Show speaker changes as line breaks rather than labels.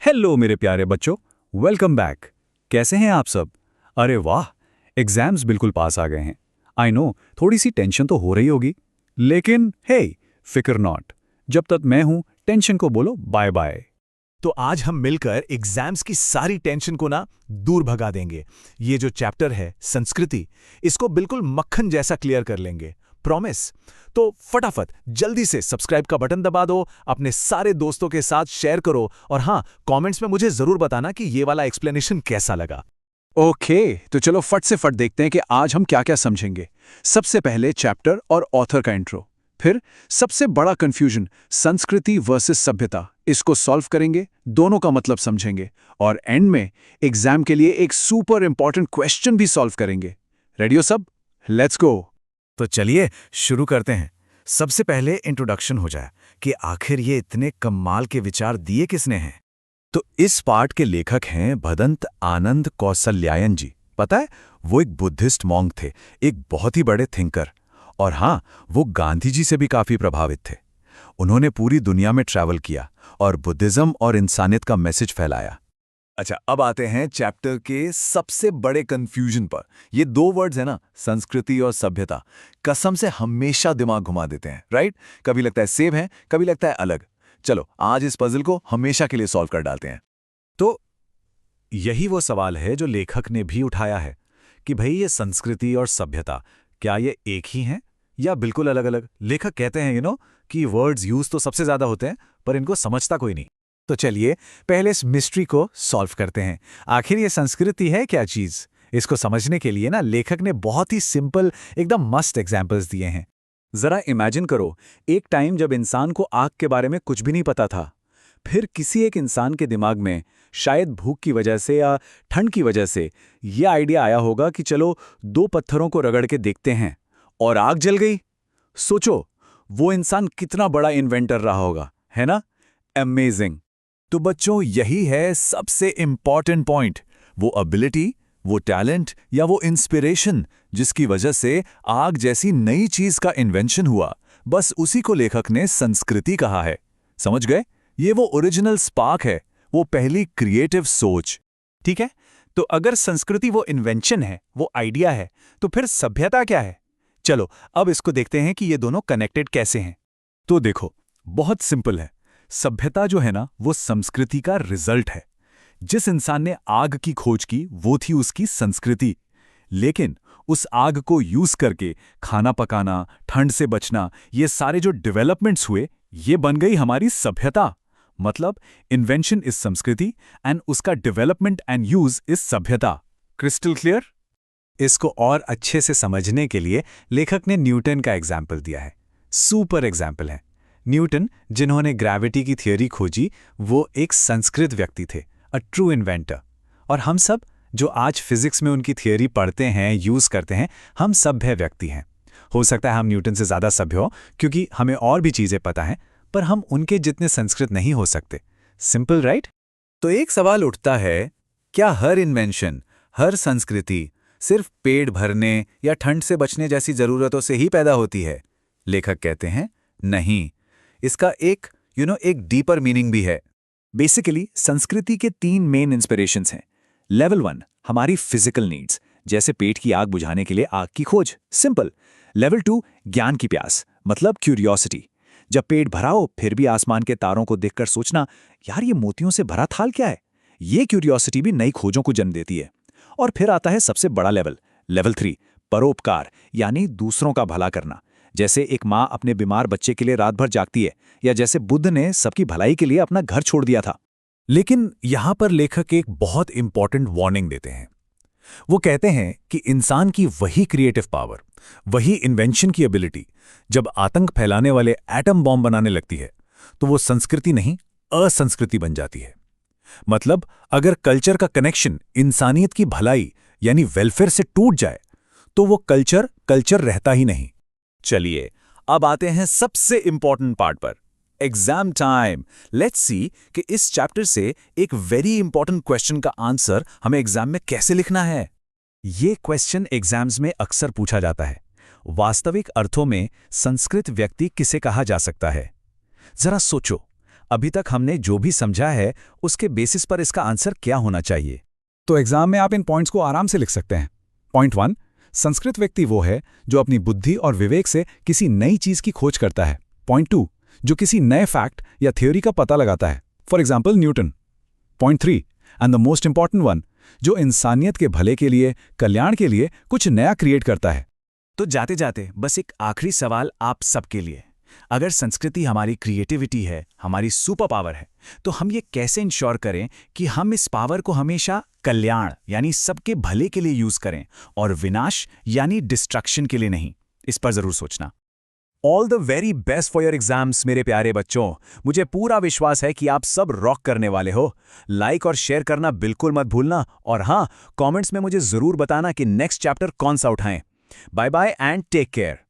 Hello मेरे प्यारे बच्चों, वेलकम बैक। कैसे हैं आप सब? अरे वाह, एग्जाम्स बिल्कुल पास आ गए हैं। आई नो, थोड़ी सी टेंशन तो हो रही होगी, लेकिन हे, फिक्र नॉट। जब तक मैं हूं, टेंशन को बोलो बाय बाय।
तो आज हम मिलकर एग्जाम्स की सारी टेंशन को ना दूर भगा देंगे। ये जो चैप्टर है संस्कृति, इसको बिल्कुल मक्खन जैसा क्लियर कर लेंगे, प्रॉमिस। तो फटाफट जल्दी से सब्सक्राइब का बटन दबा दो, अपने सारे दोस्तों के साथ शेयर करो और हाँ, कमेंट्स में मुझे जरूर बताना कि ये वाला एक्सप्लेनेशन कैसा लगा।
ओके, तो चलो फट से फट देखते हैं कि आज हम क्या क्या समझेंगे। सबसे पहले चैप्टर और ऑथर का इंट्रो, फिर सबसे बड़ा कंफ्यूजन संस्कृति वर्सेस सभ्यता, इसको सॉल्व करेंगे, दोनों का मतलब समझेंगे, और एंड में एग्जाम के लिए एक सुपर इंपॉर्टेंट क्वेश्चन भी सॉल्व करेंगे। रेडी हो सब? Let's go.
तो चलिए शुरू करते हैं। सबसे पहले इंट्रोडक्शन हो जाए कि आखिर ये इतने कमाल के विचार दिए किसने हैं। तो इस पार्ट के लेखक हैं भदंत आनंद कौसल्यायन जी। पता है, वो एक बुद्धिस्ट मॉन्क थे, एक बहुत ही बड़े थिंकर। और हाँ, वो गांधी जी से भी काफी प्रभावित थे। उन्होंने पूरी दुनिया में ट्रैवल किया और बुद्धिज्म और इंसानियत का मैसेज फैलाया। अच्छा, अब आते हैं चैप्टर के सबसे बड़े कंफ्यूजन पर। ये दो वर्ड्स है ना, संस्कृति और सभ्यता, कसम से हमेशा दिमाग घुमा देते हैं, राइट? कभी लगता है सेम है, कभी लगता है अलग। चलो आज इस पजल को हमेशा के लिए सॉल्व कर डालते हैं। तो यही वो सवाल है जो लेखक ने भी उठाया है कि भाई ये संस्कृति और सभ्यता, क्या ये एक ही हैं या बिल्कुल अलग अलग? लेखक कहते हैं कि वर्ड्स यूज तो सबसे ज्यादा होते हैं, पर इनको समझता कोई नहीं। तो चलिए पहले इस मिस्ट्री को सॉल्व करते हैं। आखिर ये संस्कृति है क्या चीज? इसको समझने के लिए ना लेखक ने बहुत ही सिंपल, एकदम मस्त एग्जाम्पल्स दिए हैं।
जरा इमेजिन करो, एक टाइम जब इंसान को आग के बारे में कुछ भी नहीं पता था। फिर किसी एक इंसान के दिमाग में, शायद भूख की वजह से या ठंड की वजह से, यह आइडिया आया होगा कि चलो दो पत्थरों को रगड़ के देखते हैं, और आग जल गई। सोचो, वो इंसान कितना बड़ा इन्वेंटर रहा होगा, है ना? अमेजिंग।
तो बच्चों, यही है सबसे इंपॉर्टेंट पॉइंट, वो एबिलिटी, वो टैलेंट या वो इंस्पिरेशन जिसकी वजह से आग जैसी नई चीज का इन्वेंशन हुआ। बस उसी को लेखक ने संस्कृति कहा है। समझ गए? ये वो ओरिजिनल स्पार्क है, वो पहली क्रिएटिव सोच।
ठीक है, तो अगर संस्कृति वो इन्वेंशन है, वो आइडिया है, तो फिर सभ्यता क्या है? चलो अब इसको देखते हैं कि ये दोनों कनेक्टेड कैसे हैं। तो देखो, बहुत सिंपल है। सभ्यता जो है ना, वो संस्कृति का रिजल्ट है। जिस इंसान ने आग की खोज की, वो थी उसकी संस्कृति। लेकिन उस आग को यूज करके खाना पकाना, ठंड से बचना, ये सारे जो डेवलपमेंट्स हुए, ये बन गई हमारी सभ्यता। मतलब इन्वेंशन इज संस्कृति एंड उसका डेवलपमेंट एंड यूज इज सभ्यता। Crystal clear? इसको और अच्छे से समझने के लिए लेखक ने न्यूटन का एग्जाम्पल दिया है। सुपर एग्जाम्पल है। न्यूटन, जिन्होंने ग्रेविटी की थियोरी खोजी, वो एक संस्कृत व्यक्ति थे, अ ट्रू इन्वेंटर। और हम सब जो आज फिजिक्स में उनकी थियोरी पढ़ते हैं, यूज करते हैं, हम सभ्य व्यक्ति हैं। हो सकता है हम न्यूटन से ज्यादा सभ्य हो, क्योंकि हमें और भी चीजें पता हैं, पर हम उनके जितने संस्कृत नहीं हो सकते। Simple, right?
तो एक सवाल उठता है, क्या हर इन्वेंशन, हर संस्कृति सिर्फ पेट भरने या ठंड से बचने जैसी जरूरतों से ही पैदा होती है? लेखक कहते हैं नहीं, इसका एक डीपर मीनिंग भी है।
बेसिकली संस्कृति के 3 मेन इंस्पिरेशंस हैं। लेवल 1 हमारी फिजिकल नीड्स, जैसे पेट की आग बुझाने के लिए आग की खोज, सिंपल। लेवल 2 ज्ञान की प्यास, मतलब क्यूरियोसिटी। जब पेट भरा हो फिर भी आसमान के तारों को देखकर सोचना, यार ये मोतियों से भरा थाल क्या है? ये क्यूरियोसिटी भी नई खोजों को जन्म देती है। और फिर आता है सबसे बड़ा लेवल, लेवल 3 परोपकार, यानी दूसरों का भला करना। जैसे एक माँ अपने बीमार बच्चे के लिए रात भर जागती है, या जैसे बुद्ध ने सबकी भलाई के लिए अपना घर छोड़ दिया था।
लेकिन यहां पर लेखक एक बहुत इंपॉर्टेंट वार्निंग देते हैं। वो कहते हैं कि इंसान की वही क्रिएटिव पावर, वही इन्वेंशन की एबिलिटी, जब आतंक फैलाने वाले एटम बॉम्ब बनाने लगती है, तो वो संस्कृति नहीं, असंस्कृति बन जाती है। मतलब अगर कल्चर का कनेक्शन इंसानियत की भलाई यानी वेलफेयर से टूट जाए, तो वो कल्चर रहता ही नहीं। चलिए अब आते हैं सबसे इंपॉर्टेंट पार्ट पर, एग्जाम टाइम। लेट्स सी कि इस चैप्टर से एक वेरी इंपॉर्टेंट क्वेश्चन का आंसर हमें एग्जाम में कैसे लिखना है।
ये क्वेश्चन एग्जाम्स में अक्सर पूछा जाता है। वास्तविक अर्थों में संस्कृत व्यक्ति किसे कहा जा सकता है? जरा सोचो,
अभी तक हमने जो भी समझा है उसके बेसिस पर इसका आंसर क्या होना चाहिए।
तो एग्जाम में आप इन पॉइंट्स को आराम से लिख सकते हैं। पॉइंट 1, संस्कृत व्यक्ति वो है जो अपनी बुद्धि और विवेक से किसी नई चीज की खोज करता है। पॉइंट 2, जो किसी नए फैक्ट या थ्योरी का पता लगाता है, for example Newton. Point 3, and the most important one, जो इंसानियत के भले के लिए, कल्याण के लिए कुछ नया क्रिएट करता है।
तो जाते जाते बस एक आखिरी सवाल आप सबके लिए। अगर संस्कृति हमारी क्रिएटिविटी है, हमारी सुपर पावर है, तो हम ये कैसे इंश्योर करें कि हम इस पावर को हमेशा कल्याण यानी सबके भले के लिए यूज करें और विनाश यानी डिस्ट्रक्शन के लिए नहीं? इस पर जरूर सोचना। All the very best for your exams मेरे प्यारे बच्चों। मुझे पूरा विश्वास है कि आप सब रॉक करने वाले हो। लाइक और शेयर करना बिल्कुल मत भूलना, और हाँ, कमेंट्स में मुझे जरूर बताना कि नेक्स्ट चैप्टर कौन सा उठाएं। Bye bye and take care.